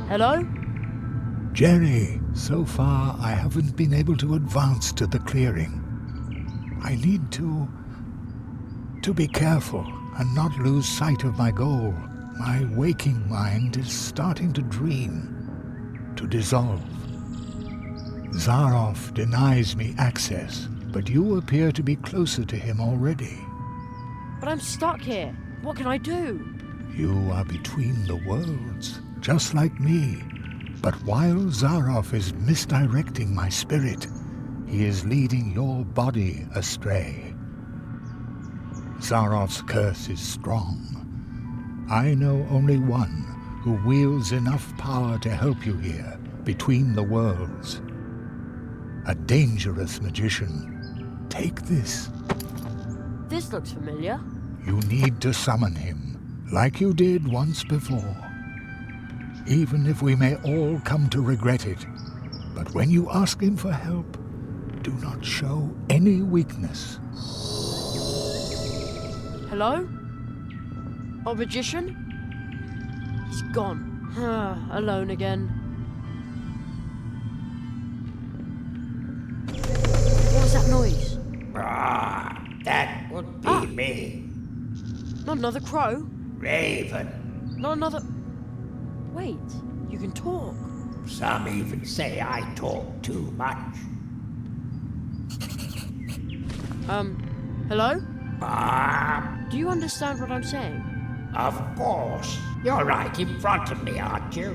Hello? Jerry, so far I haven't been able to advance to the clearing. I need to be careful and not lose sight of my goal. My waking mind is starting to dream, to dissolve. Zaroff denies me access, but you appear to be closer to him already. But I'm stuck here. What can I do? You are between the worlds, just like me. But while Zaroff is misdirecting my spirit, he is leading your body astray. Zaroff's curse is strong. I know only one who wields enough power to help you here, between the worlds. A dangerous magician. Take this. This looks familiar. You need to summon him, like you did once before. Even if we may all come to regret it, but when you ask him for help, do not show any weakness. Hello? A magician? He's gone. Alone again. What was that noise? That would be me. Not another crow? Raven. Not another... Wait, you can talk. Some even say I talk too much. Hello? Ah, Do you understand what I'm saying? of course. You're right in front of me, aren't you?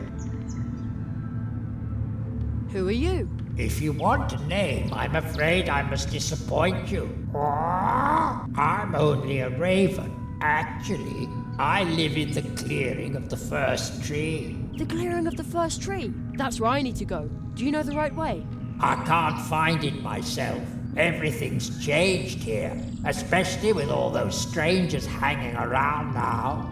Who are you? If you want a name, I'm afraid I must disappoint you. I'm only a raven. Actually, I live in the clearing of the first tree. The clearing of the first tree. That's where I need to go. Do you know the right way? I can't find it myself. Everything's changed here, especially with all those strangers hanging around now.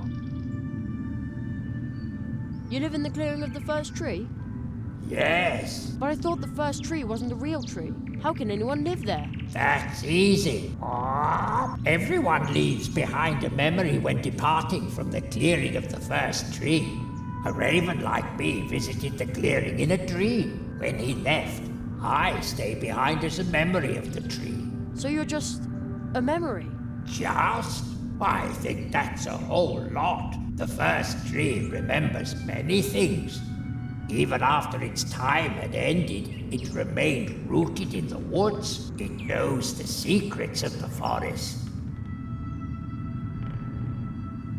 You live in the clearing of the first tree? Yes, But I thought the first tree wasn't the real tree. How can anyone live there? that's easy. Everyone leaves behind a memory when departing from the clearing of the first tree. A raven like me visited the clearing in a dream. When he left, I stay behind as a memory of the tree. So you're just a memory? Just? I think that's a whole lot. The first tree remembers many things. Even after its time had ended, it remained rooted in the woods. It knows the secrets of the forest.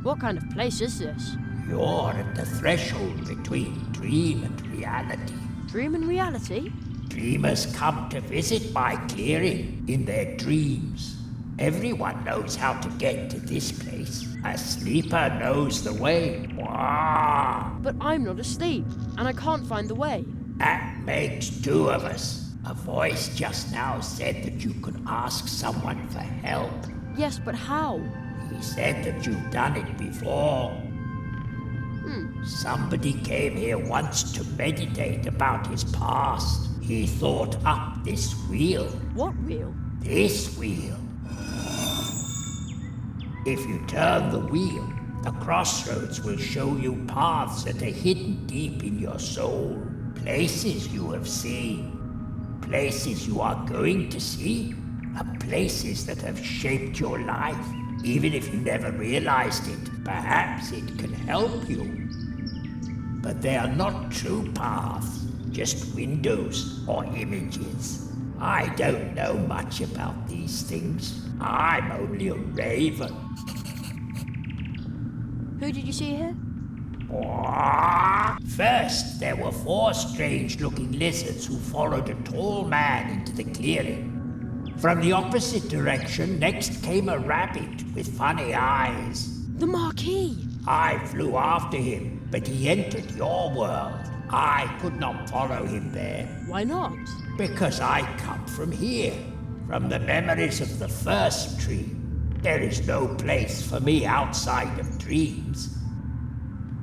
What kind of place is this? You're at the threshold between dream and reality. Dream and reality? Dreamers come to visit my clearing in their dreams. Everyone knows how to get to this place. A sleeper knows the way. But I'm not asleep, and I can't find the way. That makes two of us. A voice just now said that you could ask someone for help. Yes, but how? He said that you've done it before. Somebody came here once to meditate about his past. He thought up this wheel. What wheel? This wheel. If you turn the wheel, the crossroads will show you paths that are hidden deep in your soul. Places you have seen. Places you are going to see. And places that have shaped your life. Even if you never realized it, perhaps it can help you. But they are not true paths, just windows or images. I don't know much about these things. I'm only a raven. Who did you see here? First, there were 4 strange-looking lizards who followed a tall man into the clearing. From the opposite direction, next came a rabbit with funny eyes. The Marquis! I flew after him, but he entered your world. I could not follow him there. Why not? Because I come from here, from the memories of the first tree. There is no place for me outside of dreams.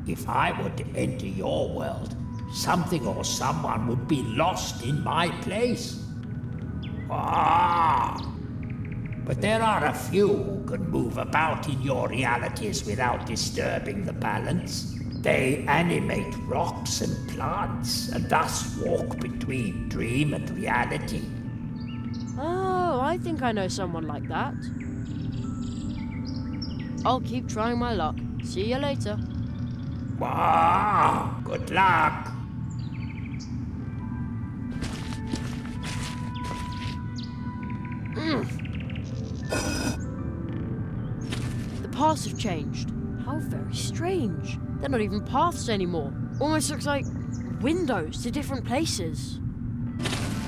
If I were to enter your world, something or someone would be lost in my place. But there are a few who can move about in your realities without disturbing the balance. They animate rocks and plants, and thus walk between dream and reality. Oh, I think I know someone like that. I'll keep trying my luck. See you later. Wow, good luck. The paths have changed. How very strange. They're not even paths anymore. Almost looks like windows to different places.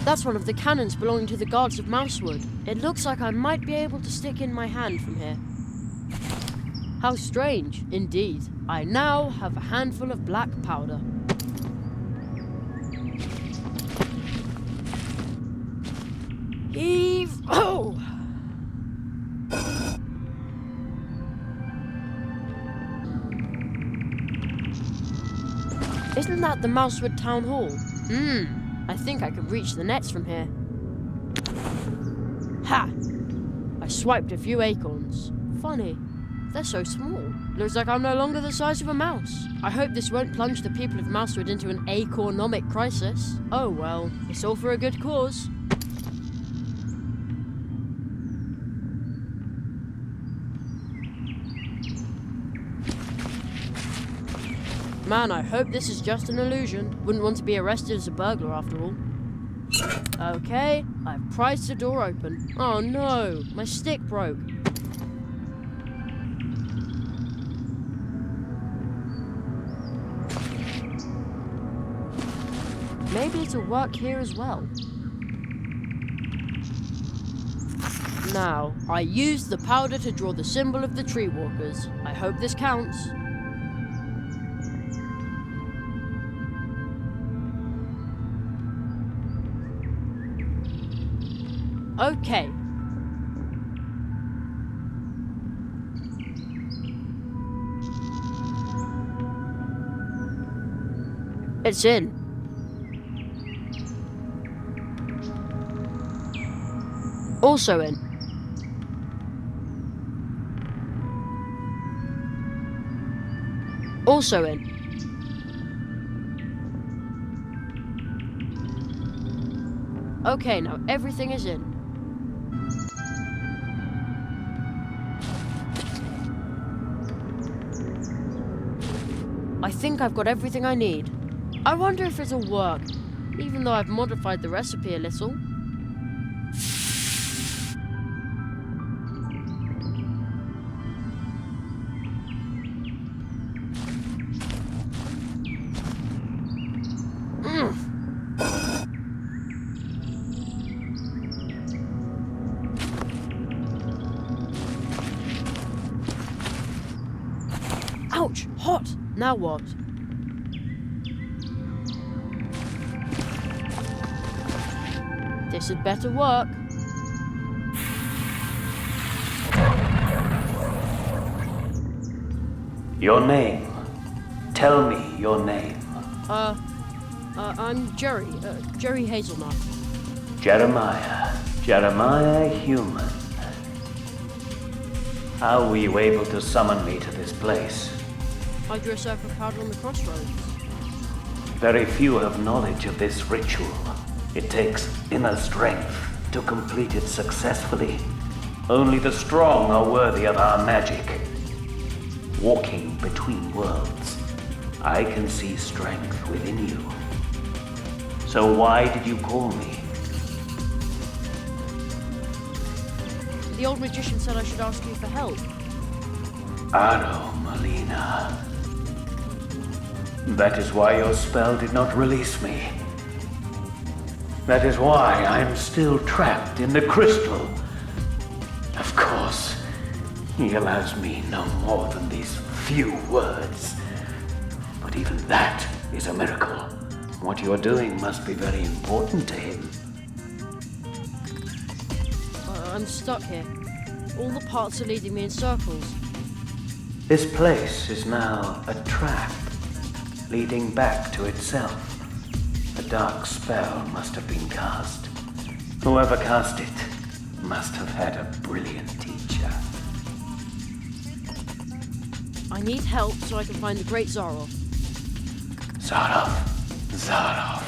That's one of the cannons belonging to the guards of Mousewood. It looks like I might be able to stick in my hand from here. How strange, indeed. I now have a handful of black powder. Heave! Oh! Isn't that the Mousewood Town Hall? I think I can reach the nets from here. Ha! I swiped a few acorns. Funny, they're so small. Looks like I'm no longer the size of a mouse. I hope this won't plunge the people of Mousewood into an acornomic crisis. Oh well, it's all for a good cause. Man, I hope this is just an illusion. Wouldn't want to be arrested as a burglar after all. Okay, I've prized the door open. Oh no, my stick broke. Maybe it'll work here as well. Now, I used the powder to draw the symbol of the tree walkers. I hope this counts. Okay. It's in. Also in. Also in. Okay, now everything is in. I think I've got everything I need. I wonder if it'll work, even though I've modified the recipe a little. Ouch! Hot! Now what? This had better work. Your name. Tell me your name. I'm Jerry. Jerry Hazelnut. Jeremiah. Jeremiah Human. How were you able to summon me to this place? I drew a circle of powder on the crossroads. Very few have knowledge of this ritual. It takes inner strength to complete it successfully. Only the strong are worthy of our magic. Walking between worlds, I can see strength within you. So why did you call me? The old magician said I should ask you for help. Aro Molina. That is why your spell did not release me. That is why I'm still trapped in the crystal. Of course, he allows me no more than these few words. But even that is a miracle. What you are doing must be very important to him. I'm stuck here. All the parts are leading me in circles. This place is now a trap, leading back to itself. A dark spell must have been cast. Whoever cast it must have had a brilliant teacher. I need help so I can find the Great Zaroff. Zaroff.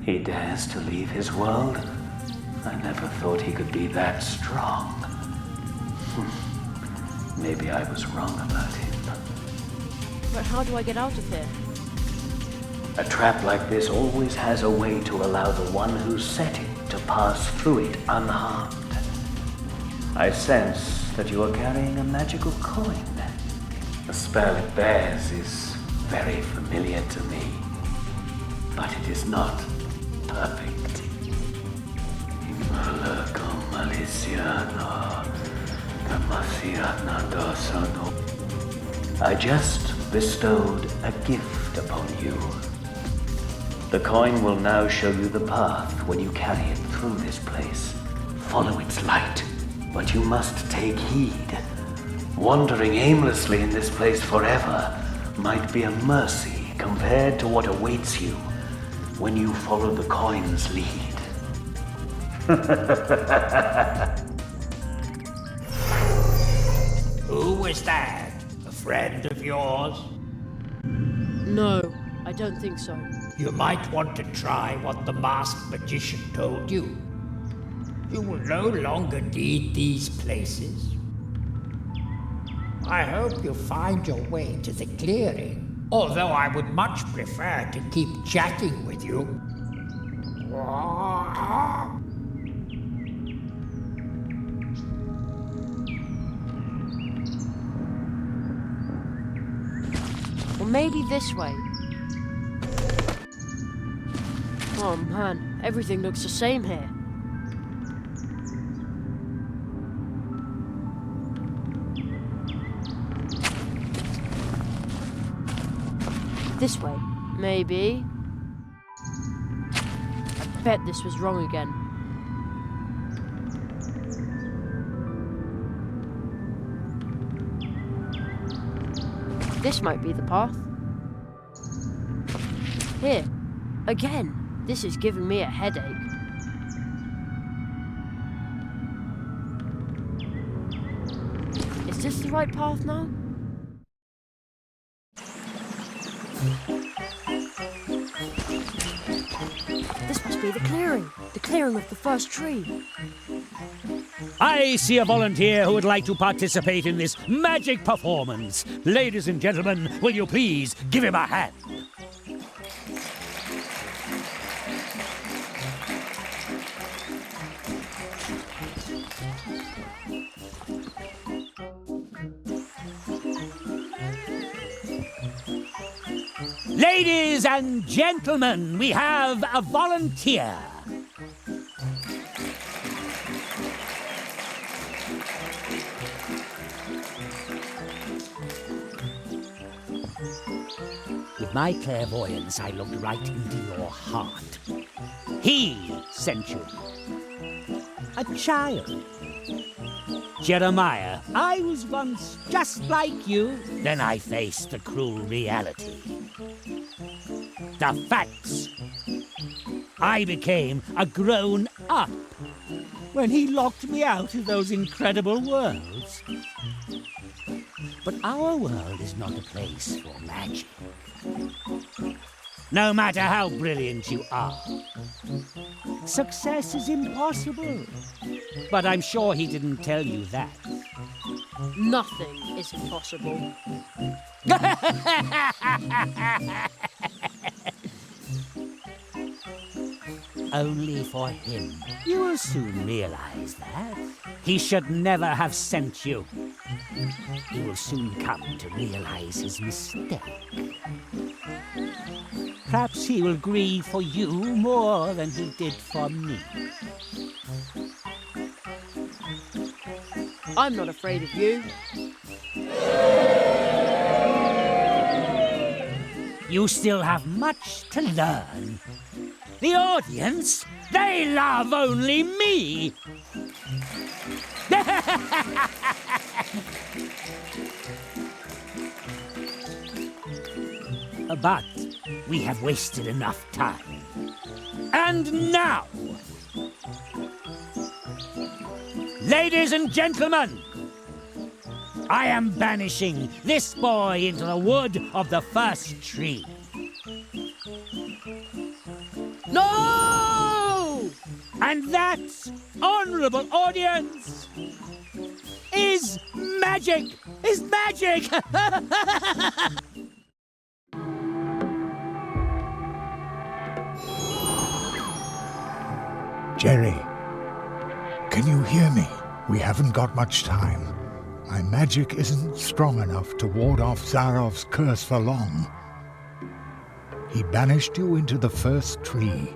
He dares to leave his world? I never thought he could be that strong. Maybe I was wrong about him. But how do I get out of here? A trap like this always has a way to allow the one who set it to pass through it unharmed. I sense that you are carrying a magical coin. The spell it bears is very familiar to me, but it is not perfect. I just bestowed a gift upon you. The coin will now show you the path when you carry it through this place. Follow its light, but you must take heed. Wandering aimlessly in this place forever might be a mercy compared to what awaits you when you follow the coin's lead. Who was that? A friend of yours? No, I don't think so. You might want to try what the masked magician told you. You will no longer need these places. I hope you find your way to the clearing, although I would much prefer to keep chatting with you. Or maybe this way. Oh man, everything looks the same here. This way, maybe. I bet this was wrong again. This might be the path. Here, again. This is giving me a headache. Is this the right path now? This must be the clearing of the first tree. I see a volunteer who would like to participate in this magic performance. Ladies and gentlemen, will you please give him a hand? Ladies and gentlemen, we have a volunteer. With my clairvoyance, I looked right into your heart. He sent you. A child. Jeremiah, I was once just like you. Then I faced the cruel reality. The facts. I became a grown-up when he locked me out of those incredible worlds. But our world is not a place for magic. No matter how brilliant you are, success is impossible. But I'm sure he didn't tell you that. Nothing is impossible. Only for him. You will soon realize that. He should never have sent you. He will soon come to realize his mistake. Perhaps he will grieve for you more than he did for me. I'm not afraid of you. You still have much to learn. The audience, they love only me. But we have wasted enough time. And now, ladies and gentlemen, I am banishing this boy into the wood of the first tree. No! And that, honorable audience, is magic! Is magic! Jerry, can you hear me? We haven't got much time. My magic isn't strong enough to ward off Zarov's curse for long. He banished you into the first tree.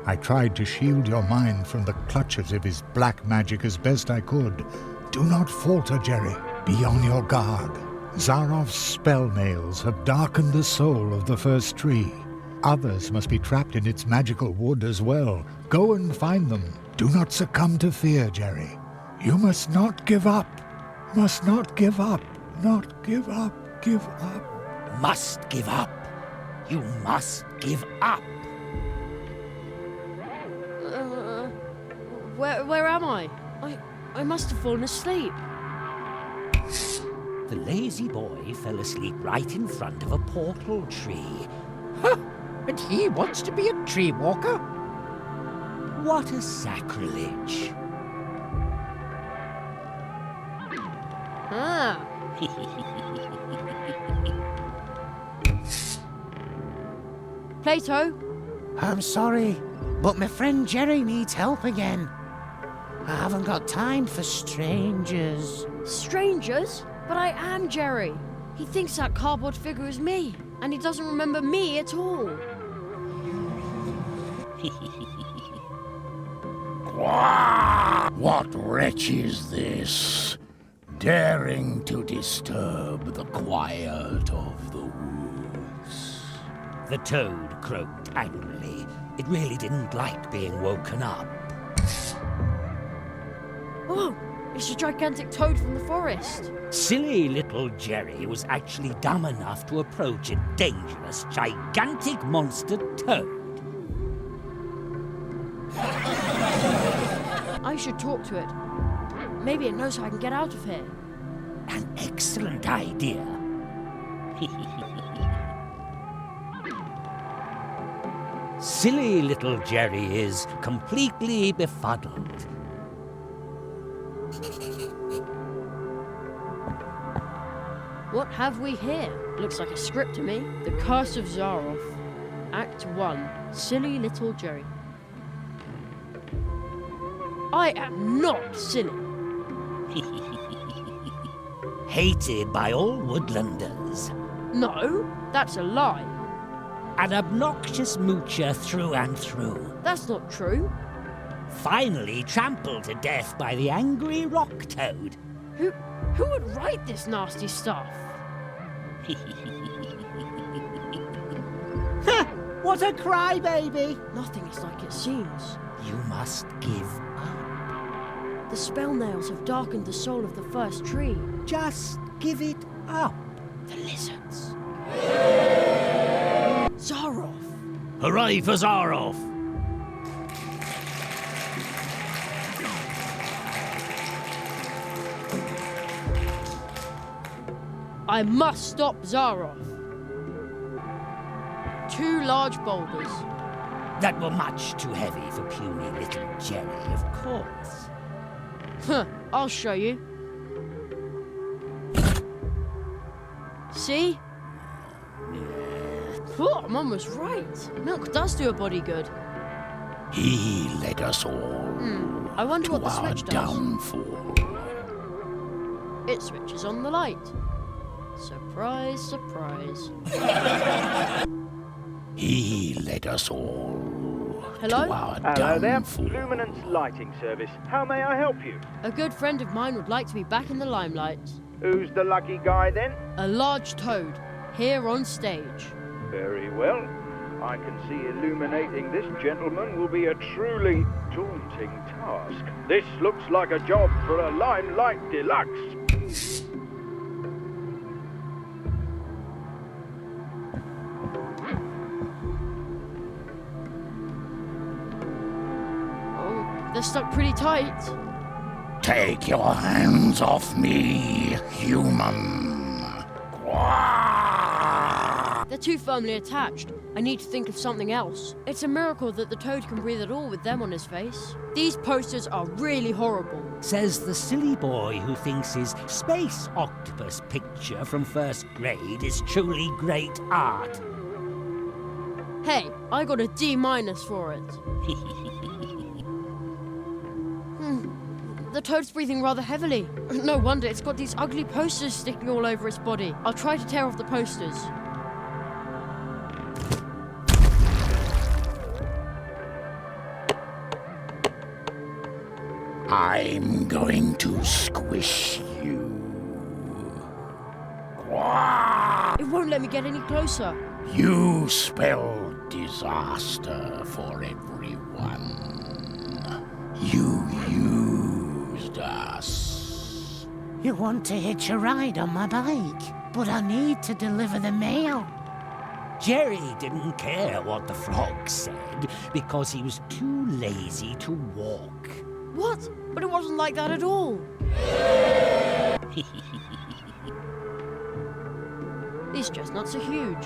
I tried to shield your mind from the clutches of his black magic as best I could. Do not falter, Jerry. Be on your guard. Zarov's spell nails have darkened the soul of the first tree. Others must be trapped in its magical wood as well. Go and find them. Do not succumb to fear, Jerry. You must not give up. Must not give up. Not give up. Give up. Must give up. You must give up. Where am I? I must have fallen asleep. The lazy boy fell asleep right in front of a portal tree. And he wants to be a tree walker? What a sacrilege. Ah. Plato? I'm sorry, but my friend Jerry needs help again. I haven't got time for strangers. Strangers? But I am Jerry. He thinks that cardboard figure is me, and he doesn't remember me at all. What wretch is this, daring to disturb the quiet of the woods? The toad croaked angrily. It really didn't like being woken up. Oh, it's a gigantic toad from the forest. Silly little Jerry was actually dumb enough to approach a dangerous, gigantic monster toad. I should talk to it. Maybe it knows how I can get out of here. An excellent idea. Silly little Jerry is completely befuddled. What have we here? Looks like a script to me. The Curse of Zarov. Act 1. Silly little Jerry. I am not silly. Hated by all woodlanders. No, that's a lie. An obnoxious moocher through and through. That's not true. Finally trampled to death by the angry rock toad. Who would write this nasty stuff? What a crybaby! Nothing is like it seems. You must give up. The spell nails have darkened the soul of the first tree. Just give it up. The lizards. Zarov. Hooray for Zarov! I must stop Zarov. 2 large boulders. That were much too heavy for puny little Jerry, of course. Huh, I'll show you. See? Oh, Mum was right. Milk does do a body good. He led us all I wonder to what the our switch does. downfall. It switches on the light. Surprise, surprise. He led us all Hello? to our Hello there, downfall. Luminance Lighting Service. How may I help you? A good friend of mine would like to be back in the limelight. Who's the lucky guy then? A large toad, here on stage. Very well. I can see illuminating this gentleman will be a truly daunting task. This looks like a job for a Limelight Deluxe. Oh, they're stuck pretty tight. Take your hands off me, human. They're too firmly attached. I need to think of something else. It's a miracle that the toad can breathe at all with them on his face. These posters are really horrible. Says the silly boy who thinks his space octopus picture from first grade is truly great art. Hey, I got a D- for it. The toad's breathing rather heavily. No wonder, it's got these ugly posters sticking all over its body. I'll try to tear off the posters. I'm going to squish you. It won't let me get any closer. You spell disaster for everyone. You used us. You want to hitch a ride on my bike, but I need to deliver the mail. Jerry didn't care what the frog said because he was too lazy to walk. What? But it wasn't like that at all. These chestnuts are huge.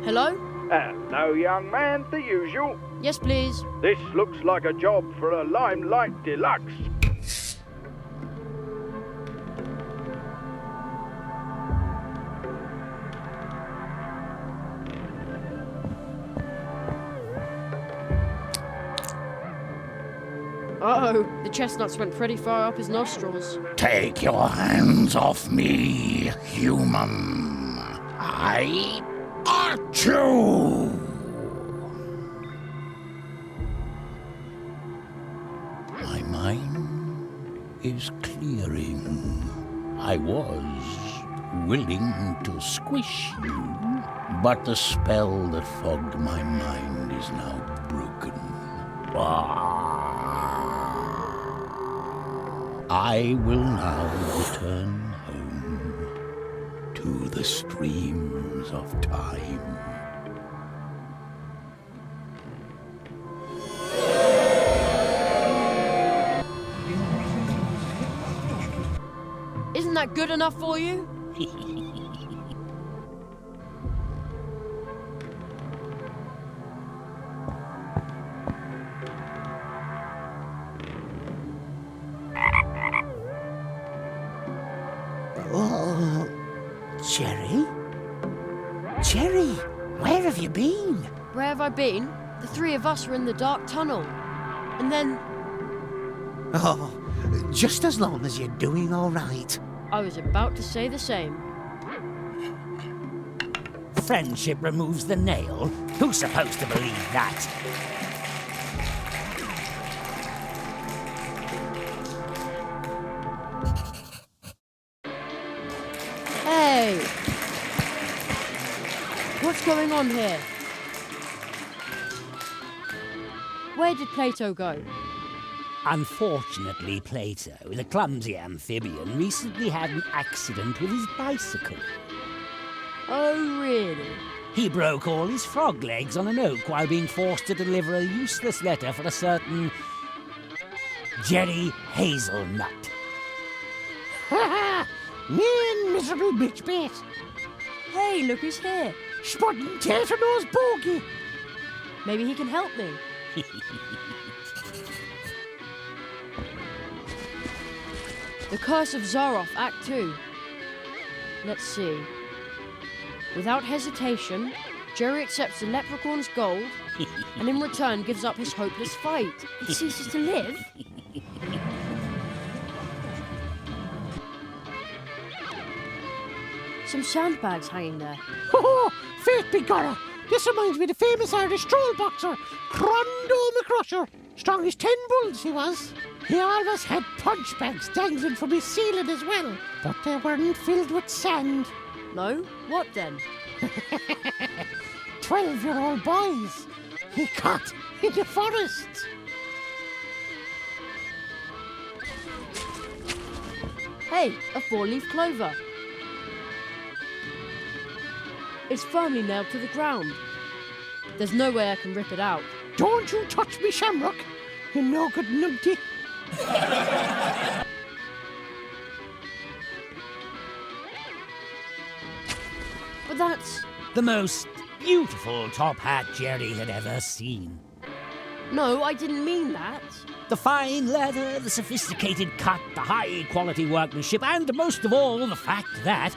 Hello? Hello, young man, the usual. Yes, please. This looks like a job for a Limelight Deluxe. Uh-oh, the chestnuts went pretty far up his nostrils. Take your hands off me, human. I got you. My mind is clearing. I was willing to squish you, but the spell that fogged my mind is now broken. I will now return home to the streams of time. Isn't that good enough for you? Jerry? Jerry, where have you been? Where have I been? The three of us were in the dark tunnel. And then Oh, just as long as you're doing all right. I was about to say the same. Friendship removes the nail? Who's supposed to believe that? Hey! What's going on here? Where did Plato go? Unfortunately, Plato, the clumsy amphibian, recently had an accident with his bicycle. Oh, really? He broke all his frog legs on an oak while being forced to deliver a useless letter for a certain Jerry Hazelnut. Ha ha! Me and miserable bitch bait. Hey, look who's here. Spotting tater-nose bogey. Maybe he can help me. The Curse of Zaroff, Act 2. Let's see. Without hesitation, Jerry accepts the leprechaun's gold and in return gives up his hopeless fight. He ceases to live? Some sandbags hanging there. Oh, faith be gorra. This reminds me of the famous Irish troll boxer, Crondo McCrusher. Strong as 10 bulls he was. He always had punch bags dangling from his ceiling as well, but they weren't filled with sand. No? What then? 12-year-old boys he caught in the forest. Hey, a 4-leaf clover. It's firmly nailed to the ground. There's no way I can rip it out. Don't you touch me, Shamrock. You no good numpty. But that's... The most beautiful top hat Jerry had ever seen. No, I didn't mean that. The fine leather, the sophisticated cut, the high-quality workmanship, and most of all, the fact that...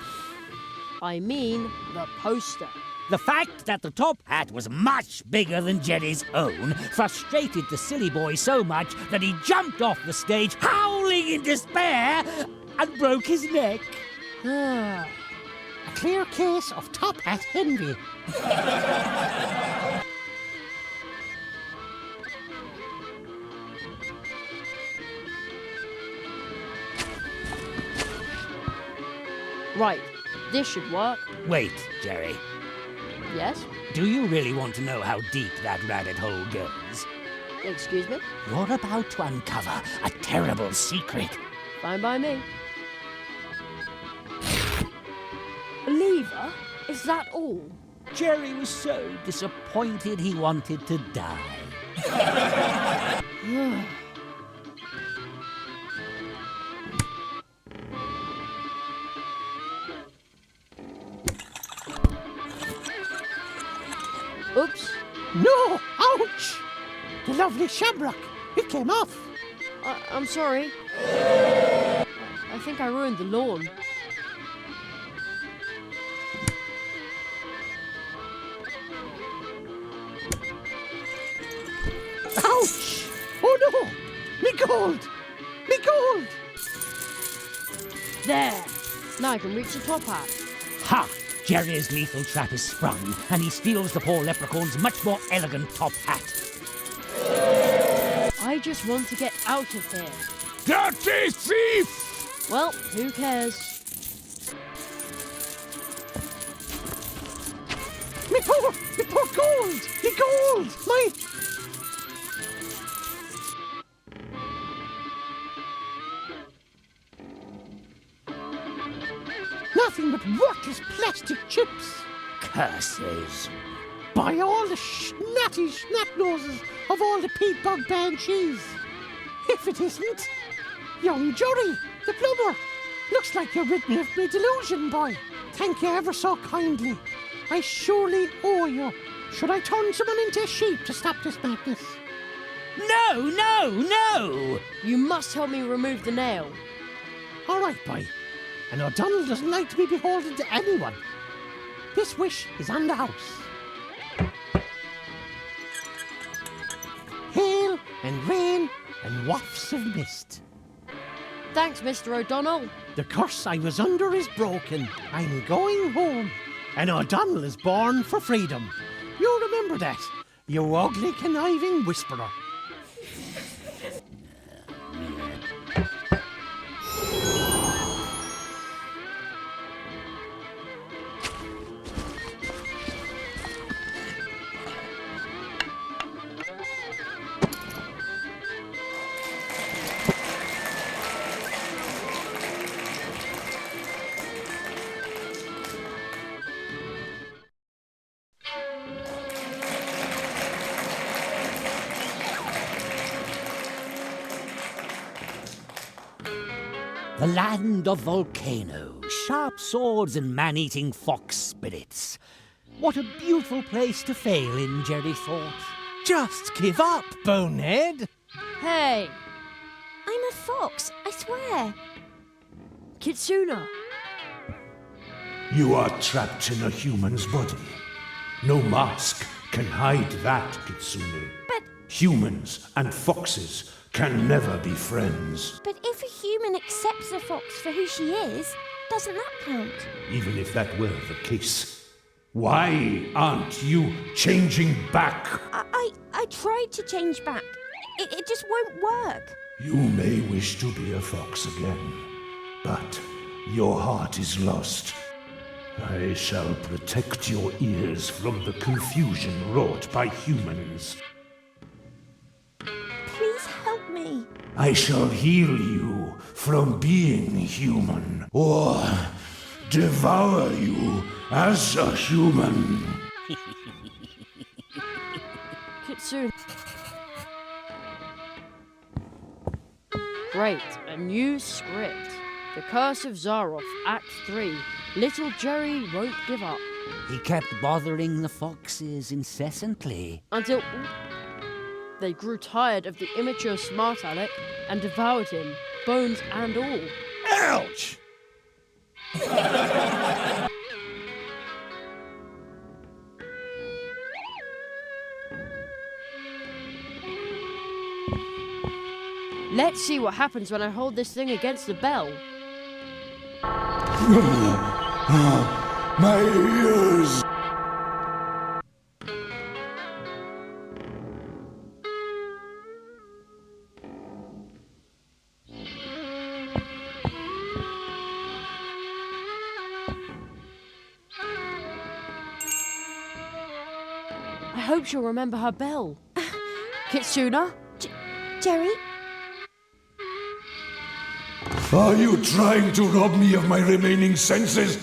I mean the poster. The fact that the top hat was much bigger than Jerry's own frustrated the silly boy so much that he jumped off the stage, howling in despair, and broke his neck. A clear case of top hat envy. Right, this should work. Wait, Jerry. Yes? Do you really want to know how deep that rabbit hole goes? Excuse me? You're about to uncover a terrible secret. Fine by me. A lever? Is that all? Jerry was so disappointed he wanted to die. Oops. No! Ouch! The lovely Shamrock. It came off. I'm sorry. I think I ruined the lawn. Ouch! Oh no! Me gold! Me gold! There! Now I can reach the top hat. Ha! Jerry's lethal trap is sprung, and he steals the poor leprechaun's much more elegant top hat. I just want to get out of here. Dirty thief! Well, who cares? Me poor gold! Me gold! My... Nothing but worthless plastic chips. Curses. By all the snatty snot-noses of all the peat bog banshees. If it isn't, young Jory, the plumber. Looks like you rid me of my delusion, boy. Thank you ever so kindly. I surely owe you. Should I turn someone into a sheep to stop this madness? No, no, no! You must help me remove the nail. All right, boy. And O'Donnell doesn't like to be beholden to anyone. This wish is on the house. Hail and rain and wafts of mist. Thanks, Mr. O'Donnell. The curse I was under is broken. I'm going home. And O'Donnell is born for freedom. You remember that, you ugly, conniving whisperer. The land of volcanoes, sharp swords and man-eating fox spirits. What a beautiful place to fail in, Jerry thought. Just give up, bonehead. Hey, I'm a fox, I swear. Kitsuna. You are trapped in a human's body. No mask can hide that, Kitsune. But... Humans and foxes can never be friends. But if a human accepts a fox for who she is, doesn't that count? Even if that were the case, why aren't you changing back? I tried to change back. It just won't work. You may wish to be a fox again, but your heart is lost. I shall protect your ears from the confusion wrought by humans. Please help me. I shall heal you from being human, or devour you as a human. Kitsune. Great, a new script. The Curse of Zaroff, Act 3. Little Jerry won't give up. He kept bothering the foxes incessantly. Until they grew tired of the immature smart aleck and devoured him, bones and all. Ouch! Let's see what happens when I hold this thing against the bell. My ears! I hope she'll remember her bell. Kitsuna? Jerry? Are you trying to rob me of my remaining senses?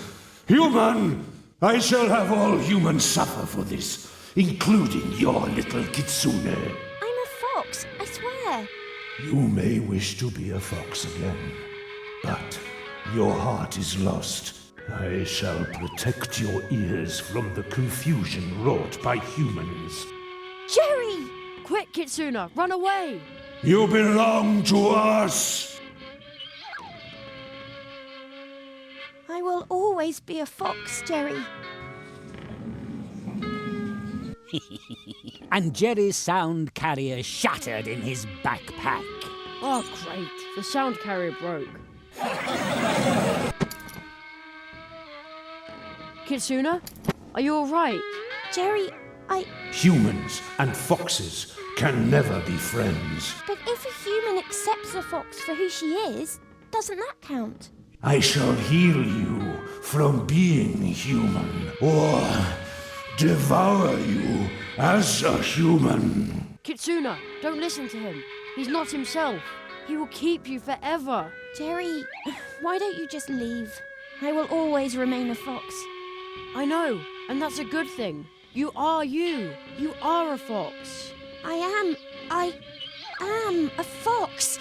Human! I shall have all humans suffer for this, including your little Kitsune. I'm a fox, I swear. You may wish to be a fox again, but your heart is lost. I shall protect your ears from the confusion wrought by humans. Jerry! Quick, Kitsuna, run away! You belong to us! I will always be a fox, Jerry. And Jerry's sound carrier shattered in his backpack. Oh, great. The sound carrier broke. Kitsuna, are you alright? Jerry, Humans and foxes can never be friends. But if a human accepts a fox for who she is, doesn't that count? I shall heal you from being human, or devour you as a human. Kitsuna, don't listen to him. He's not himself. He will keep you forever. Jerry, why don't you just leave? I will always remain a fox. I know, and that's a good thing. You are you. You are a fox. I am a fox.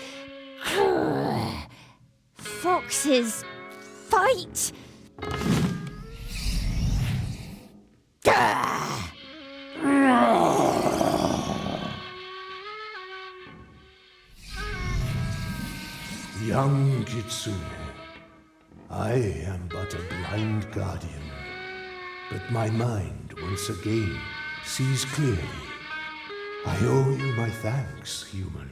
Foxes fight! Young Kitsune, I am but a blind guardian, but my mind once again sees clearly. I owe you my thanks, human.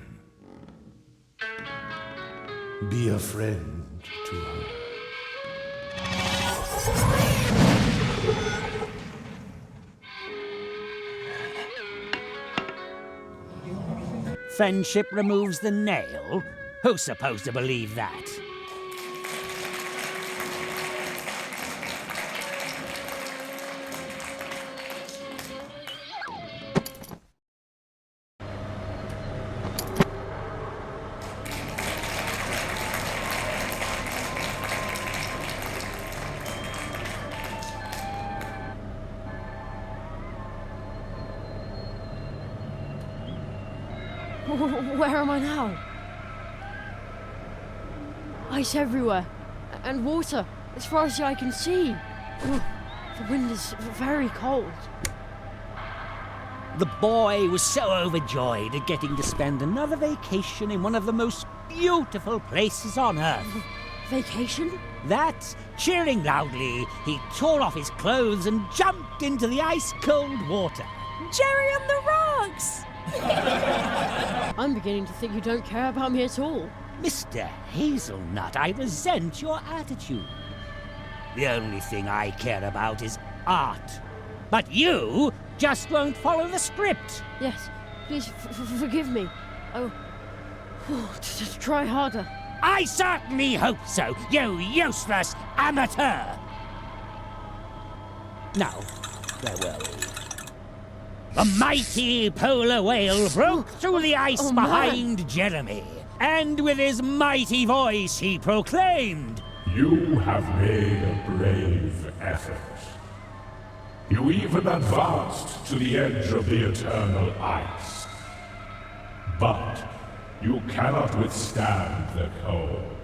Be a friend to her. Friendship removes the nail? Who's supposed to believe that? Where am I now? Ice everywhere, and water as far as the eye can see. Oh, the wind is very cold. The boy was so overjoyed at getting to spend another vacation in one of the most beautiful places on Earth. Vacation? That, cheering loudly, he tore off his clothes and jumped into the ice-cold water. Jerry on the rocks! I'm beginning to think you don't care about me at all. Mr. Hazelnut, I resent your attitude. The only thing I care about is art. But you just won't follow the script. Yes, please forgive me. Oh, just try harder. I certainly hope so, you useless amateur! Now, where were we? The mighty polar whale broke through the ice behind Jeremy, and with his mighty voice he proclaimed, "You have made a brave effort. You even advanced to the edge of the eternal ice. But you cannot withstand the cold.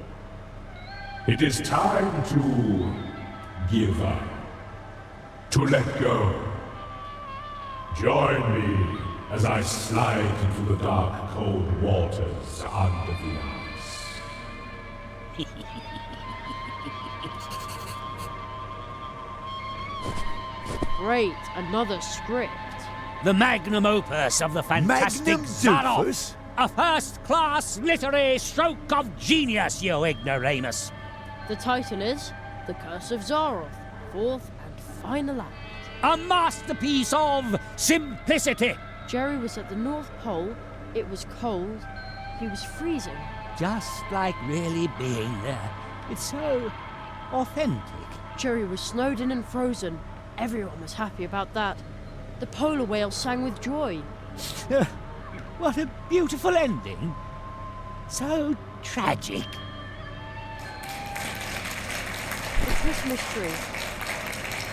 It is time to give up. To let go. Join me as I slide into the dark, cold waters under the ice. Great, another script. The magnum opus of the fantastic Magnum Zaroff. opus? A first-class literary stroke of genius, you ignoramus. The title is The Curse of Zaroff, fourth and final act. A masterpiece of simplicity. Jerry was at the North Pole, it was cold, he was freezing. Just like really being there. It's so authentic. Jerry was snowed in and frozen. Everyone was happy about that. The polar whale sang with joy. What a beautiful ending. So tragic. The Christmas tree.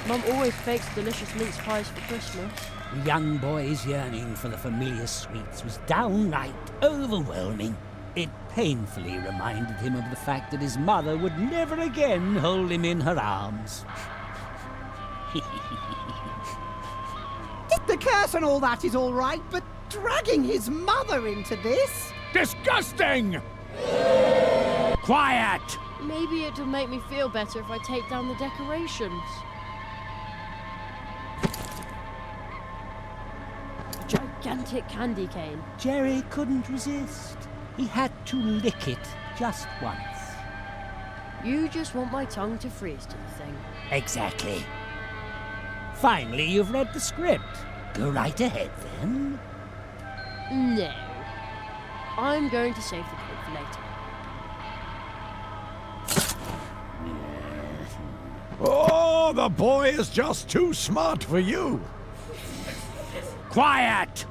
Mum always bakes delicious mince pies for Christmas. The young boy's yearning for the familiar sweets was downright overwhelming. It painfully reminded him of the fact that his mother would never again hold him in her arms. The curse and all that is all right, but dragging his mother into this? Disgusting! Quiet! Maybe it'll make me feel better if I take down the decorations. A gigantic candy cane. Jerry couldn't resist. He had to lick it just once. You just want my tongue to freeze to the thing. Exactly. Finally, you've read the script. Go right ahead, then. No. I'm going to save the cake for later. Oh, the boy is just too smart for you. Quiet!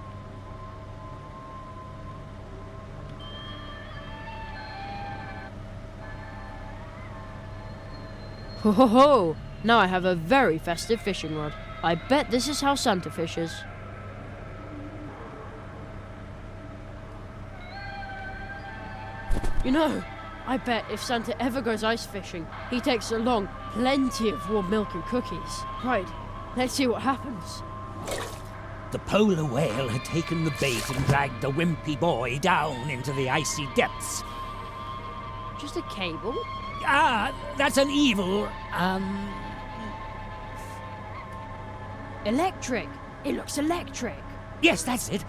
Ho ho ho! Now I have a very festive fishing rod. I bet this is how Santa fishes. You know, I bet if Santa ever goes ice fishing, he takes along plenty of warm milk and cookies. Right, let's see what happens. The polar whale had taken the bait and dragged the wimpy boy down into the icy depths. Just a cable? Ah, that's an evil, Electric! It looks electric! Yes, that's it.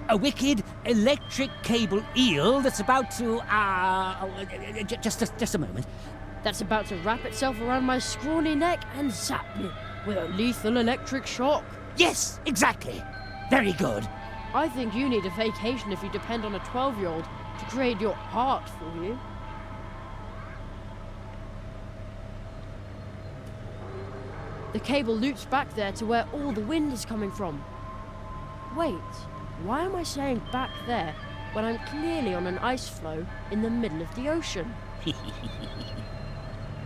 A wicked electric cable eel that's about to, just a moment. That's about to wrap itself around my scrawny neck and zap me with a lethal electric shock. Yes, exactly. Very good. I think you need a vacation if you depend on a 12-year-old to create your art for you. The cable loops back there to where all the wind is coming from. Wait, why am I saying back there when I'm clearly on an ice floe in the middle of the ocean?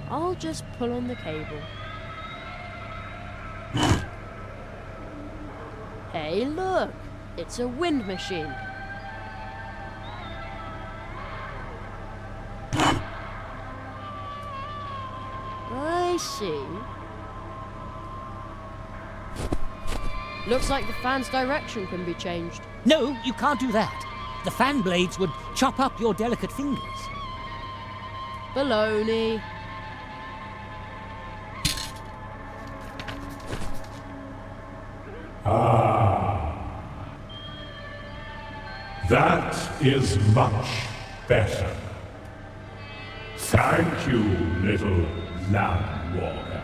I'll just pull on the cable. Hey, look! It's a wind machine. I see. Looks like the fan's direction can be changed. No, you can't do that. The fan blades would chop up your delicate fingers. Baloney. That is much better. Thank you, little lamb walker.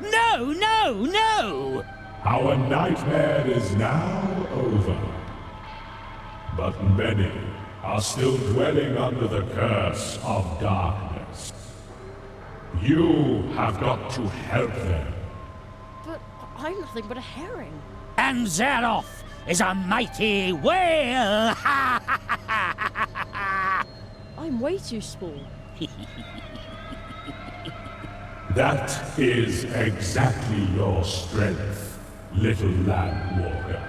No, no, no! Our nightmare is now over. But many are still dwelling under the curse of darkness. You have got to help them. But I'm nothing but a herring. And Zaroff is a mighty whale! I'm way too small. That is exactly your strength, little land walker.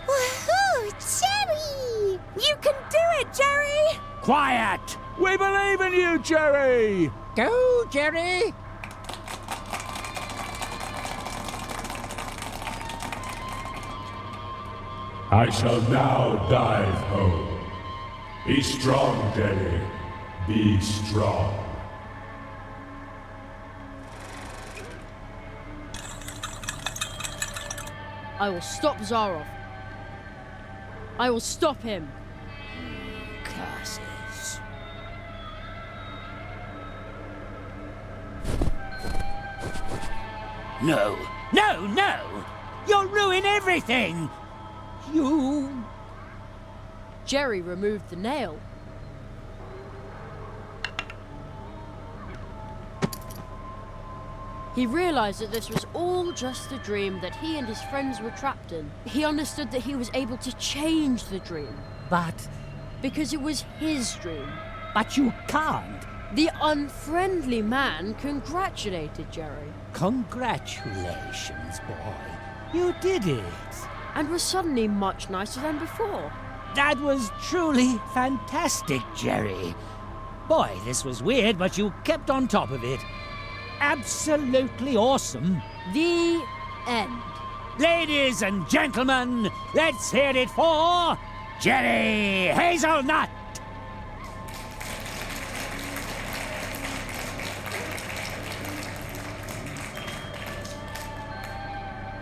Woohoo! Jerry! You can do it, Jerry! Quiet! We believe in you, Jerry! Go, Jerry! I shall now dive home. Be strong, Jerry. Be strong. I will stop Zaroff. I will stop him. Curses. No! No, no! You'll ruin everything! You... Jerry removed the nail. He realized that this was all just a dream that he and his friends were trapped in. He understood that he was able to change the dream. But... Because it was his dream. But you can't. The unfriendly man congratulated Jerry. Congratulations, boy. You did it. And was suddenly much nicer than before. That was truly fantastic, Jerry. Boy, this was weird, but you kept on top of it. Absolutely awesome. The end. Ladies and gentlemen, let's hear it for Jerry Hazelnut.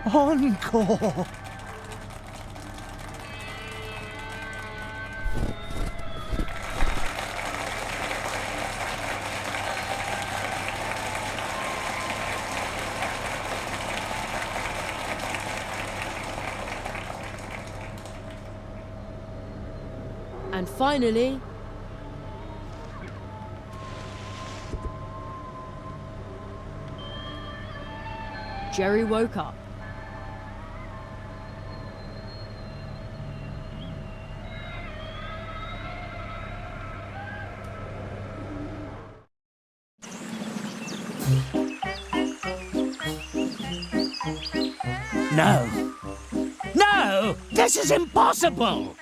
Encore! And finally, Jerry woke up. No. No! This is impossible!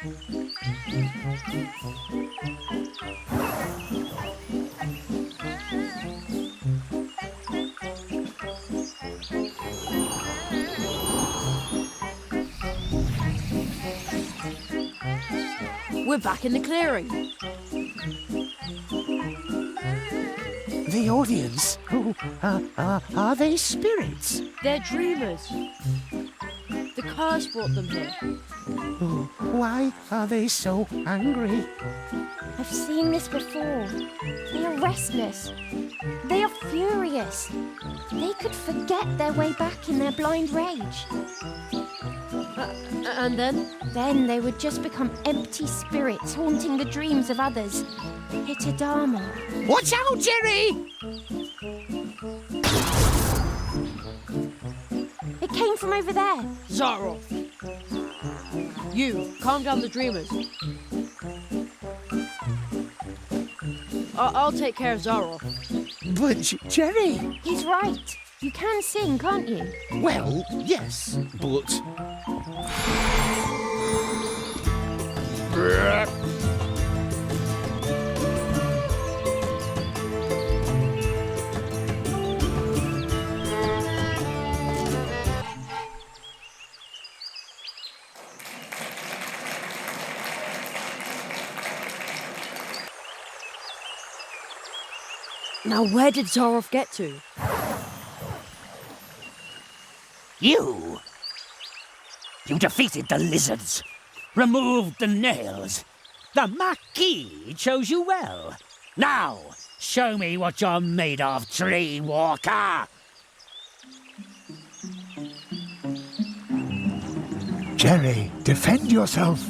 We're back in the clearing. The audience? Oh, are they spirits? They're dreamers. The curse brought them here. Oh, why are they so angry? I've seen this before. They are restless. They are furious. They could forget their way back in their blind rage. And then? Then they would just become empty spirits haunting the dreams of others. Hittadama. Watch out, Jerry! It came from over there. Zaroff. You, calm down the dreamers. I'll take care of Zaroff. But Jerry... He's right. You can sing, can't you? Well, yes, but... Now where did Zaroff get to? You defeated the lizards, removed the nails. The Marquis chose you well. Now, show me what you're made of, tree walker. Jerry, defend yourself.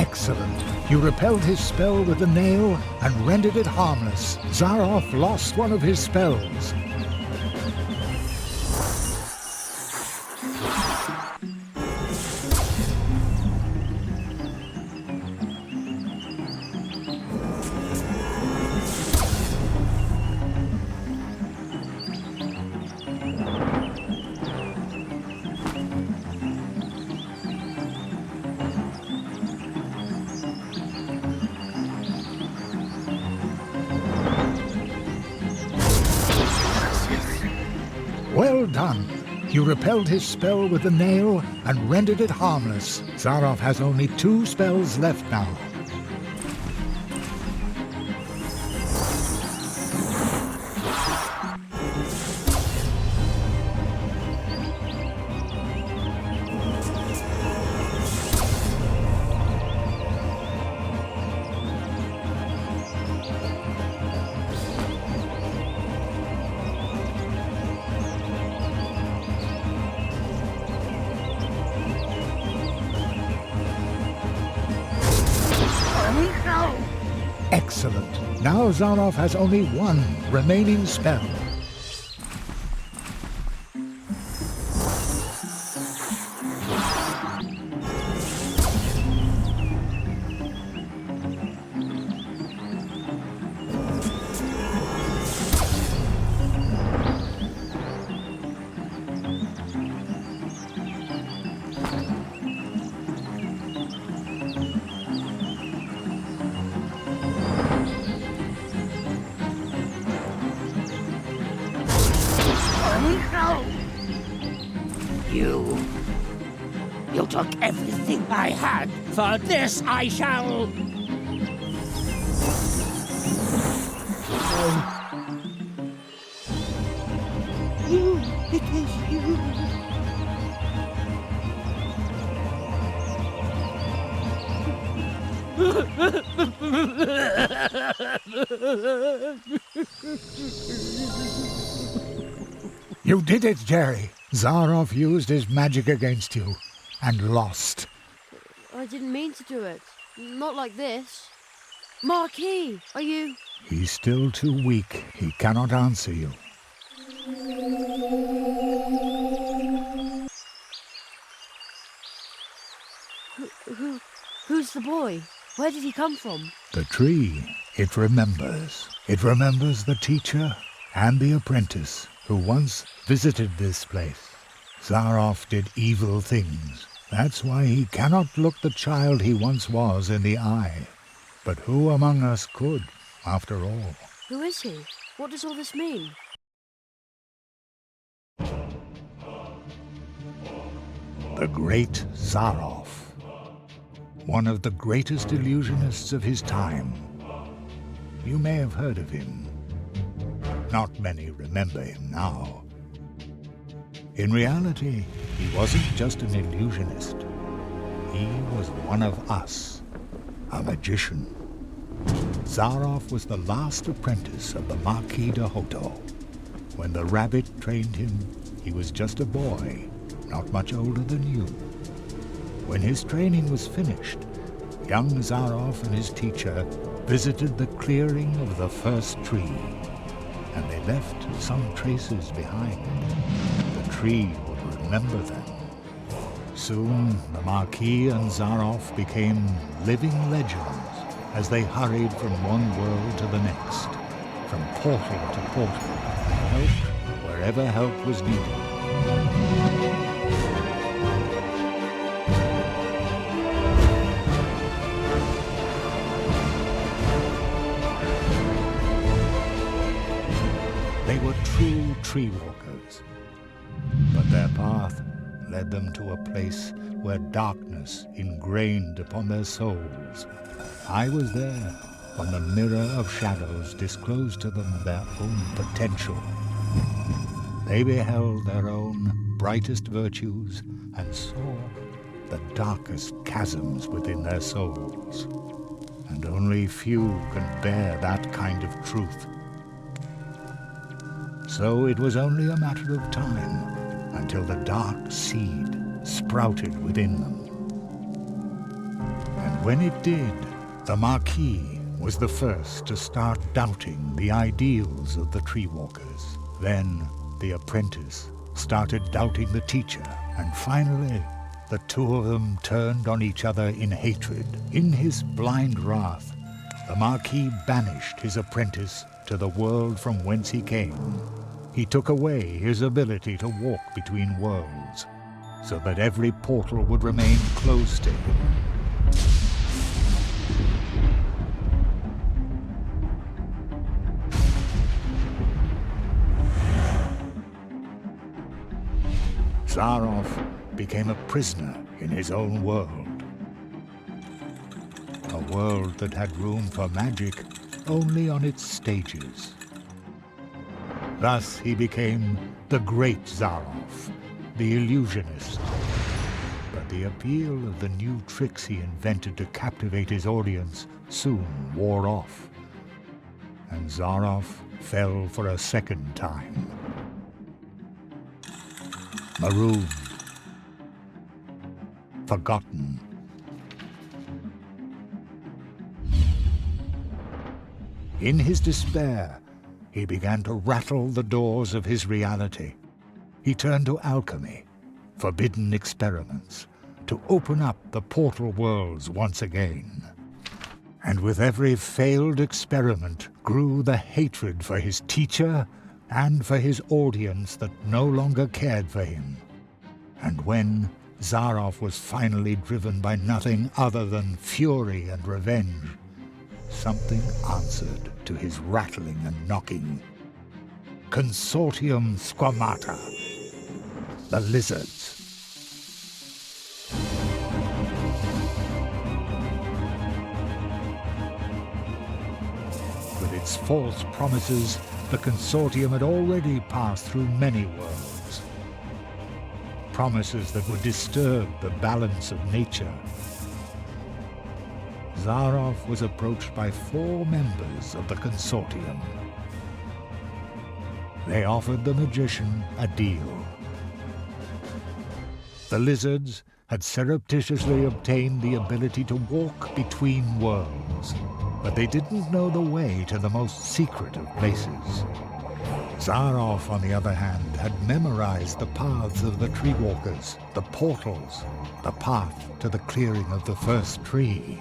Excellent. You repelled his spell with the nail and rendered it harmless. Zaroff lost one of his spells. Well done. You repelled his spell with the nail and rendered it harmless. Zaroff has only 2 spells left now. Excellent. Now Zaroff has only 1 remaining spell. You took everything I had. For this I shall... It is you. You did it, Jerry. Zaroff used his magic against you and lost. I didn't mean to do it. Not like this. Marquis, are you... He's still too weak. He cannot answer you. Who's the boy? Where did he come from? The tree, it remembers. It remembers the teacher and the apprentice who once visited this place. Zaroff did evil things. That's why he cannot look the child he once was in the eye. But who among us could, after all? Who is he? What does all this mean? The great Zaroff. One of the greatest illusionists of his time. You may have heard of him. Not many remember him now. In reality, he wasn't just an illusionist. He was one of us, a magician. Zaroff was the last apprentice of the Marquis de Hoto. When the rabbit trained him, he was just a boy, not much older than you. When his training was finished, young Zaroff and his teacher visited the clearing of the first tree, and they left some traces behind. The tree would remember them. Soon, the Marquis and Zaroff became living legends as they hurried from one world to the next, from portal to portal, and helped wherever help was needed. They were true tree walkers, but their path led them to a place where darkness ingrained upon their souls. I was there when the mirror of shadows disclosed to them their own potential. They beheld their own brightest virtues and saw the darkest chasms within their souls. And only few can bear that kind of truth. So it was only a matter of time until the dark seed sprouted within them. And And when it did, the Marquis was the first to start doubting the ideals of the Tree Walkers. Then the apprentice started doubting the teacher, and finally the two of them turned on each other in hatred. In his blind wrath, the Marquis banished his apprentice to the world from whence he came. He took away his ability to walk between worlds, so that every portal would remain closed to him. Zaroff became a prisoner in his own world. A world that had room for magic only on its stages. Thus he became the Great Zaroff, the illusionist. But the appeal of the new tricks he invented to captivate his audience soon wore off, and Zaroff fell for a second time. Marooned, forgotten. In his despair, he began to rattle the doors of his reality. He turned to alchemy, forbidden experiments, to open up the portal worlds once again. And with every failed experiment grew the hatred for his teacher and for his audience that no longer cared for him. And when Zaroff was finally driven by nothing other than fury and revenge, something answered to his rattling and knocking. Consortium Squamata, the lizards. With its false promises, the Consortium had already passed through many worlds. Promises that would disturb the balance of nature. Zaroff was approached by 4 members of the Consortium. They offered the magician a deal. The lizards had surreptitiously obtained the ability to walk between worlds, but they didn't know the way to the most secret of places. Zaroff, on the other hand, had memorized the paths of the Tree Walkers, the portals, the path to the clearing of the first tree.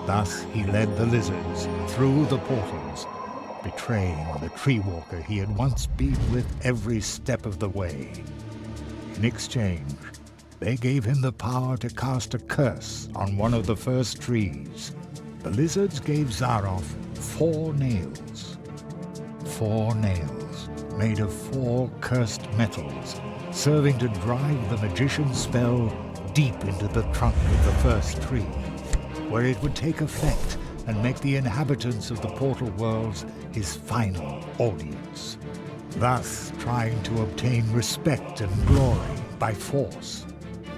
Thus he led the lizards through the portals, betraying the Tree Walker he had once been with every step of the way. In exchange, they gave him the power to cast a curse on one of the first trees. The lizards gave Zaroff 4 nails. 4 nails made of 4 cursed metals, serving to drive the magician's spell deep into the trunk of the first tree, where it would take effect and make the inhabitants of the portal worlds his final audience, thus trying to obtain respect and glory by force.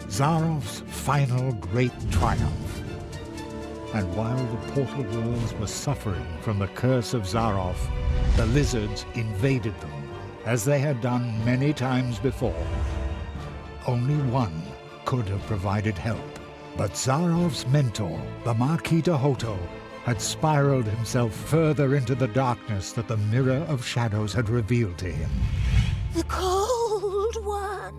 Zaroff's final great triumph. And while the portal worlds were suffering from the curse of Zaroff, the lizards invaded them, as they had done many times before. Only one could have provided help, but Zaroff's mentor, the Marquis de Hoto, had spiraled himself further into the darkness that the Mirror of Shadows had revealed to him. The Cold One.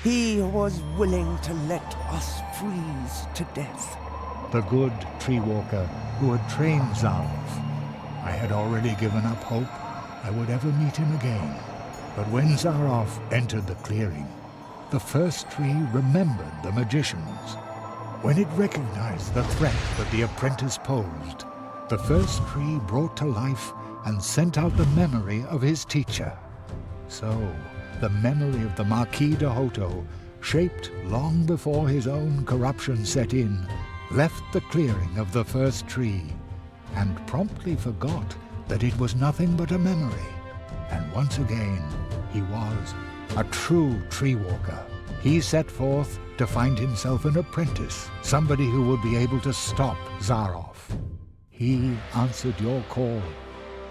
He was willing to let us freeze to death. The good Tree Walker who had trained Zaroff. I had already given up hope I would ever meet him again. But when Zaroff entered the clearing, the first tree remembered the magicians. When it recognized the threat that the apprentice posed, the first tree brought to life and sent out the memory of his teacher. So, the memory of the Marquis de Hoto, shaped long before his own corruption set in, left the clearing of the first tree, and promptly forgot that it was nothing but a memory. And once again, he was a true tree walker. He set forth to find himself an apprentice, somebody who would be able to stop Zaroff. He answered your call.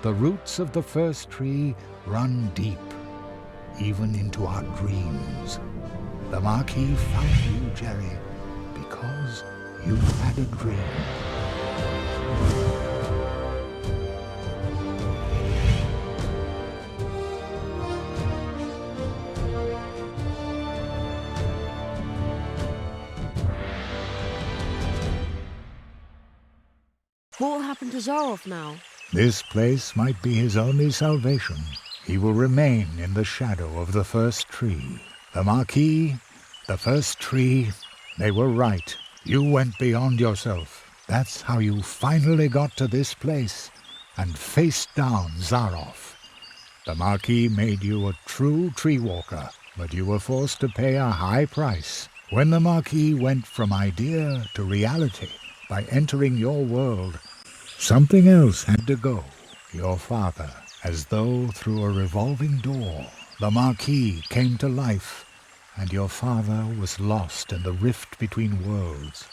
The roots of the first tree run deep, even into our dreams. The Marquis found you, Jerry, because You had a dream. What will happen to Zaroff now? This place might be his only salvation. He will remain in the shadow of the first tree. The Marquis, the first tree, they were right. You went beyond yourself. That's how you finally got to this place and faced down Zaroff. The Marquis made you a true tree walker, but you were forced to pay a high price. When the Marquis went from idea to reality by entering your world, something else had to go. Your father, as though through a revolving door, the Marquis came to life, and your father was lost in the rift between worlds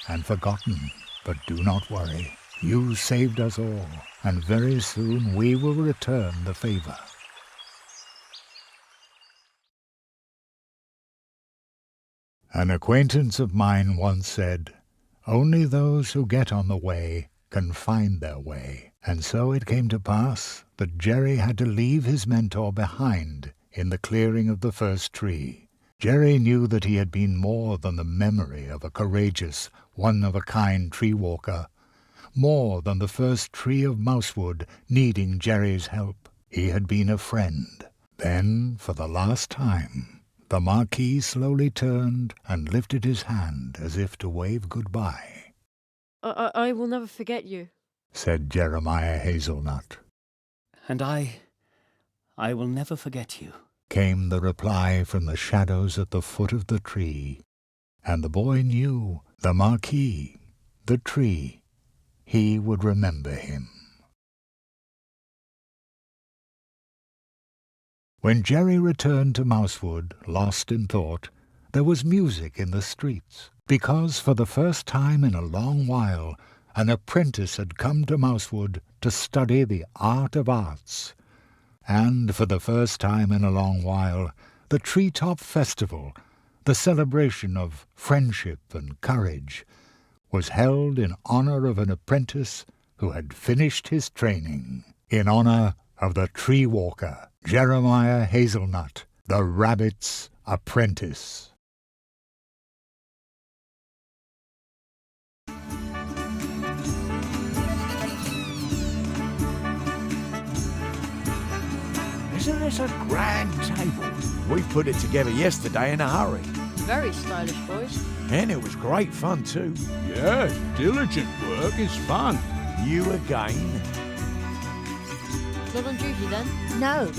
and forgotten. But do not worry. You saved us all, and very soon we will return the favor. An acquaintance of mine once said, "Only those who get on the way can find their way." And so it came to pass that Jerry had to leave his mentor behind in the clearing of the first tree. Jerry knew that he had been more than the memory of a courageous, one-of-a-kind tree walker, more than the first tree of Mousewood needing Jerry's help. He had been a friend. Then, for the last time, the Marquis slowly turned and lifted his hand as if to wave goodbye. I will never forget you, said Jeremiah Hazelnut. And I will never forget you, came the reply from the shadows at the foot of the tree. And the boy knew the Marquis, the tree, he would remember him. When Jerry returned to Mousewood, lost in thought, there was music in the streets, because for the first time in a long while an apprentice had come to Mousewood to study the art of arts. And for the first time in a long while, the Treetop Festival, the celebration of friendship and courage, was held in honor of an apprentice who had finished his training, in honor of the tree walker, Jeremiah Hazelnut, the rabbit's apprentice. Isn't this a grand table? We put it together yesterday in a hurry. Very stylish, boys. And it was great fun too. Yes, diligent work is fun. You again? Not on duty then? No.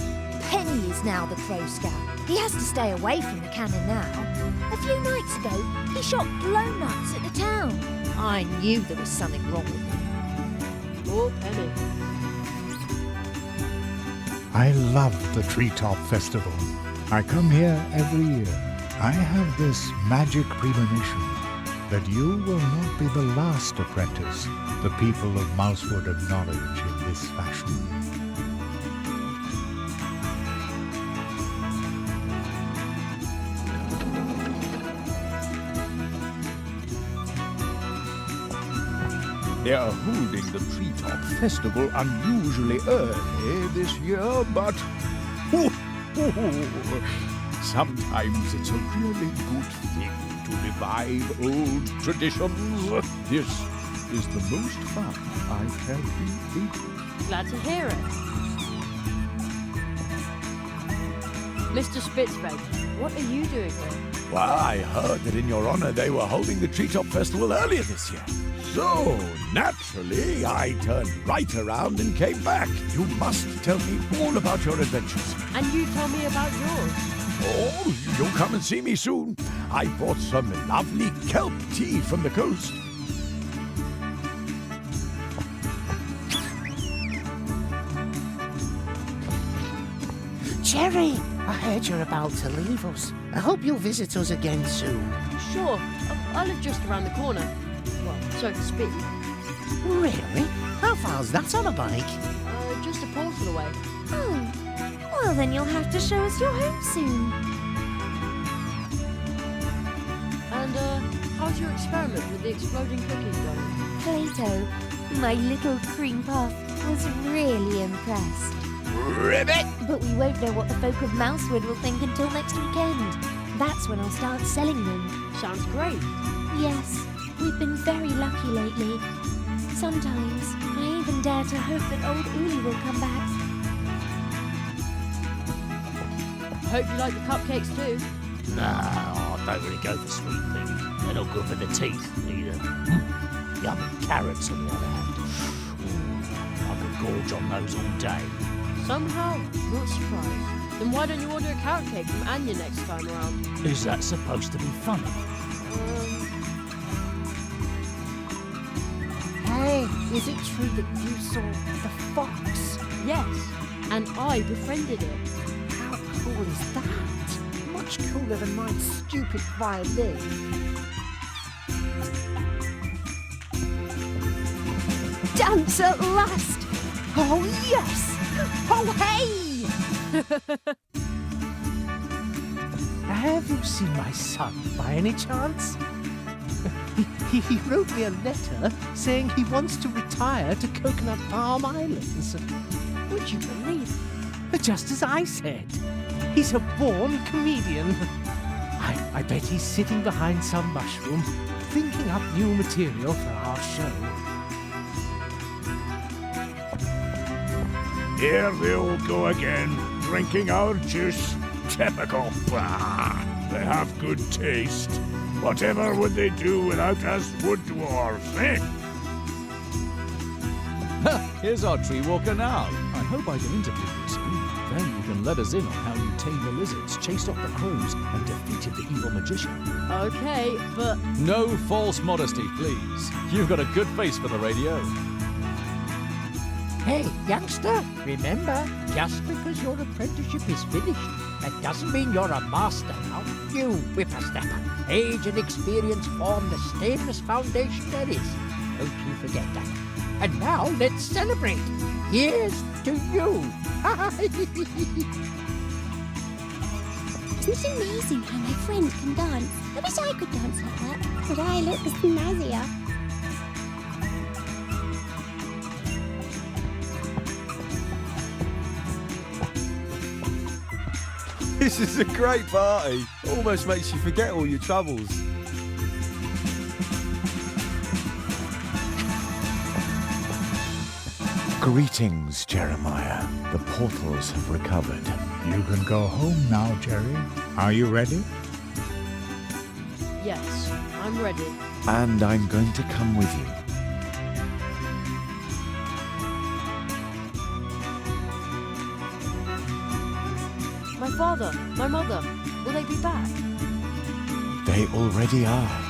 Penny is now the Crow Scout. He has to stay away from the cannon now. A few nights ago, he shot blownuts at the town. I knew there was something wrong with him. Poor Penny. I love the Treetop Festival. I come here every year. I have this magic premonition that you will not be the last apprentice the people of Mousewood acknowledge in this fashion. They are holding the Treetop Festival unusually early this year, but sometimes it's a really good thing to revive old traditions. This is the most fun I have been able. Glad to hear it. Mr. Spitzbeg, what are you doing here? Well, I heard that in your honor they were holding the Treetop Festival earlier this year. So, naturally, I turned right around and came back. You must tell me all about your adventures. And you tell me about yours. Oh, you'll come and see me soon. I brought some lovely kelp tea from the coast. Jerry, I heard you're about to leave us. I hope you'll visit us again soon. Sure, I live just around the corner. Well, so to speak. Really? How far's that on a bike? Just a portal away. Oh, well then you'll have to show us your home soon. And, how's your experience experiment with the exploding cooking dough? Plato, my little cream puff, was really impressed. Ribbit! But we won't know what the folk of Mousewood will think until next weekend. That's when I'll start selling them. Sounds great. Yes, we've been very lucky lately. Sometimes I even dare to hope that old Uli will come back. Hope you like the cupcakes too. No, I don't really go for sweet things. They're not good for the teeth either. Yummy carrots on the other hand. I could gorge on those all day. Somehow, not surprised. Then why don't you order a carrot cake from Anya next time around? Is that supposed to be funny? Hey, is it true that you saw the fox? Yes, and I befriended it. How cool is that? Much cooler than my stupid violin. Dance at last! Oh, yes! Oh, hey! Have you seen my son by any chance? He wrote me a letter saying he wants to retire to Coconut Palm Islands. Would you believe it? Just as I said. He's a born comedian. I bet he's sitting behind some mushroom, thinking up new material for our show. Here they all go again, drinking our juice. Typical. Bah! They have good taste. Whatever would they do without us wood dwarves, eh? Here's our tree walker now. I hope I can interview you soon. Then you can let us in on how you tamed the lizards, chased off the crows, and defeated the evil magician. Okay, but... No false modesty, please. You've got a good face for the radio. Hey, youngster, remember, just because your apprenticeship is finished, that doesn't mean you're a master now. You whippersnapper. Age and experience form the stainless foundation there is. Don't you forget that. And now let's celebrate. Here's to you. Isn't it amazing how my friend can dance? I wish I could dance like that. But I look snazzier. This is a great party. Almost makes you forget all your troubles. Greetings, Jeremiah. The portals have recovered. You can go home now, Jerry. Are you ready? Yes, I'm ready. And I'm going to come with you. My father, my mother, will they be back? They already are.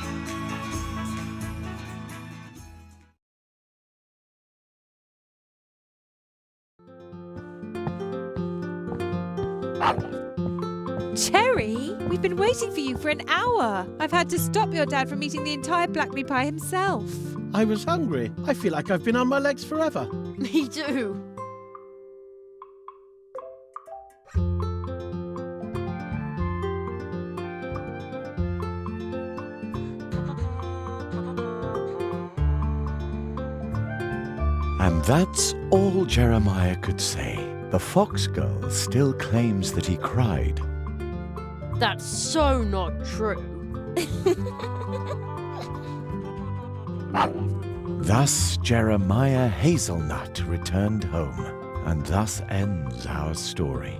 Cherry, we've been waiting for you for an hour. I've had to stop your dad from eating the entire blackberry pie himself. I was hungry. I feel like I've been on my legs forever. Me too. And that's all Jeremiah could say. The fox girl still claims that he cried. That's so not true. Thus Jeremiah Hazelnut returned home, and thus ends our story.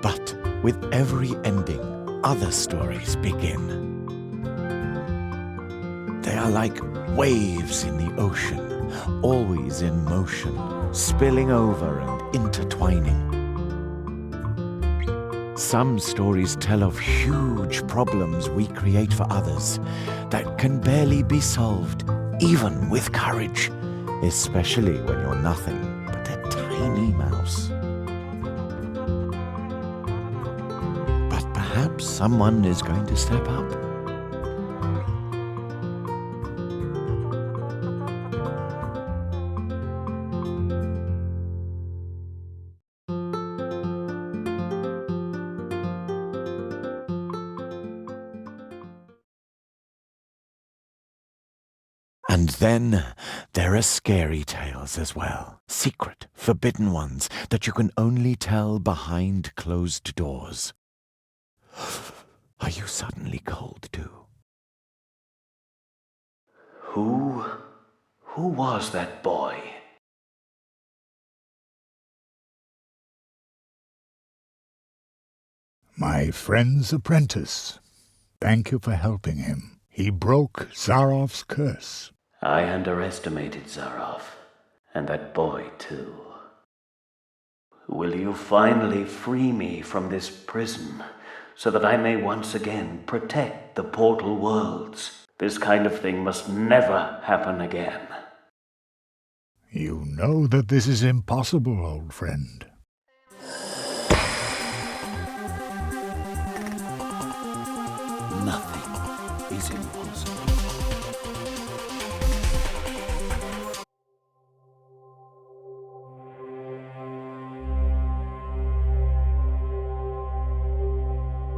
But with every ending, other stories begin. They are like waves in the ocean, always in motion, spilling over and intertwining. Some stories tell of huge problems we create for others that can barely be solved, even with courage, especially when you're nothing but a tiny mouse. But perhaps someone is going to step up. And then there are scary tales as well. Secret, forbidden ones that you can only tell behind closed doors. Are you suddenly cold too? Who was that boy? My friend's apprentice. Thank you for helping him. He broke Zarof's curse. I underestimated Zarof, and that boy too. Will you finally free me from this prison, so that I may once again protect the portal worlds? This kind of thing must never happen again. You know that this is impossible, old friend. Nothing is impossible.